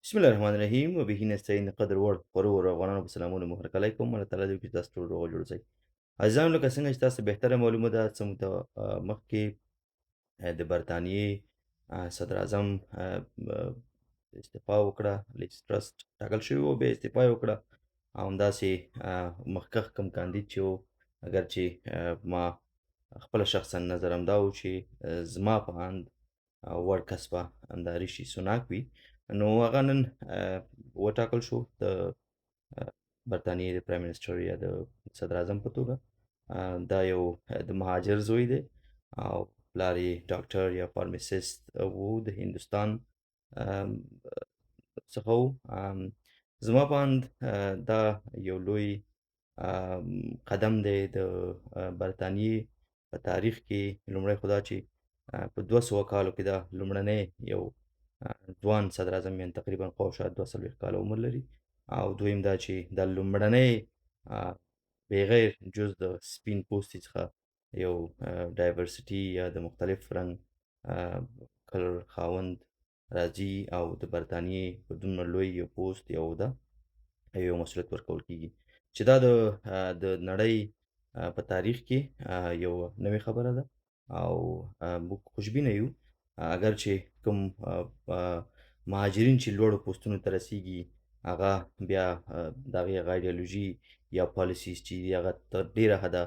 بسم الله الرحمن الرحیم وبه نستعین قدر وړ خورو افغانانو په سلامونه مو هرکلی کوم الله تعالی دې وکړي تاسو ټول روغ او جوړ اوسئ. عزیزانو لکه څنګه چې تاسو بهتره معلومه ده څه موده مخکې د برټانیې صدر اعظم استعفا وکړه، لیز ټرست ټاکل شوی و بیا استعفا یې وکړه او همداسې مخکښ کوم کاندید چې و اگر چې ما خپله شخصا نظر همدا و چې زما په اند وړ کس به همدا ریشي سوناک وي. نو هغه نن وټاکل شو د برټانیې د پرایم منسټر یا د صدر اعظم په توګه. دا یو د مهاجر زوی دی او پلار یې ډاکټر یا فارمسیست و د هندوستان څخه و. زما په اند دا یو لوی قدم دی د برطانیې په تاریخ کې. لومړی خو دا چې په 200 کالو کې دا لومړنی یو ځوان صدر اعظم یعنې تقریبا خواوشا 42 کاله عمر لري، او دویم دا چې دا لومړنی بغیر جز د سپین پوستي څخه یو ډایورسټي یا د مختلف رنګ کلر خاوند راځي او د برطانیې په دومره لوی یو پوست یا عهده یو مسؤلیت ورکول کیږي چې دا د نړۍ په تاریخ کې یو نوې خبره ده او موږ خوشبینه یو. اگر چې کوم مهاجرین چې لوړو پوستونو ته رسیږي هغه بیا د هغې هغه ایډیالوژي یا پالیسیز چې دي هغه تر ډېره حده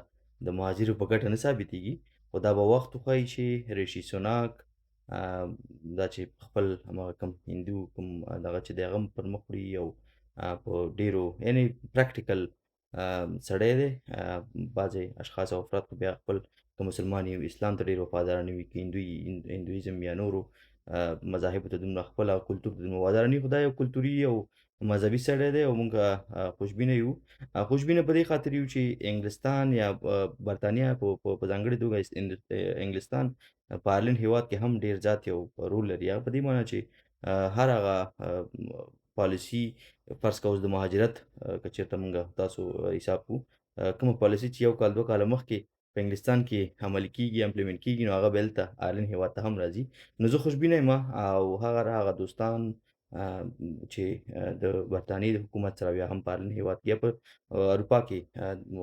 د مهاجرو په ګټه نه ثابتېږي، خو دا به وخت وښایي چې ریشي سوناک دا چې خپل هماغه کوم هندو کوم دغه چې دی هغه هم پر مخ وړي او په ډېرو یعنې پریکټیکل سړی دی. بعضې اشخاص او افراد خو بیا خپل که مسلمان وي اسلام ته ډېر وفاداره نه وي، که هندویزم یا نورو مذاهبو ته دومره خپل کلتور ته دومره وفاداره نه وي، خو دا یو کلتوري او مذهبي سړی دی او موږ خوشبینه یو. خوشبینه په دې خاطر یو چې انګلستان یا برطانیه په ځانګړې توګه انګلستان په آیرلنډ هېواد کې هم ډېر زیات یو رول لري. هغه په دې معنی چې هر هغه پالیسي فرض کړه اوس د مهاجرت که چېرته موږ تاسو حساب کوو، کومه پالیسي چې 1 کال 2 کاله مخکې په انګلستان کې عملي کېږي امپلیمنټ کېږي نو هغه به هلته آیرلنډ هېواد ته هم راځي. نو زه خوشبینه یم او هغه دوستان چې د برطانیې د حکومت سره یا هم په آیرلنډ هېواد کې یا په اروپا کې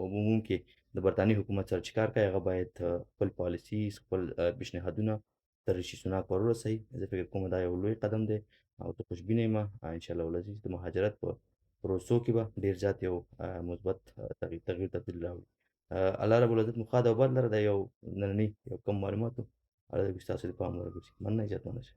عموم کې د برطانیې حکومت سره چې کار کوي هغه باید خپل پالیسیز خپل پیشنهادونه تر ریشي سوناک ور ورسوي. زه فکر کوم دا یو لوی قدم دی او زه خوشبینه یم انشاءالله العزیز د مهاجرت په پروسو کې به ډېر زیات یو مثبت تغییر تبدیل راوړي. الله رب العزت مو ښاد او بد لره. دا یو نننی یو کم معلومات و. الله دې وکړي ستاسو د پام وړ وګرځي. مننه، زیات مننه.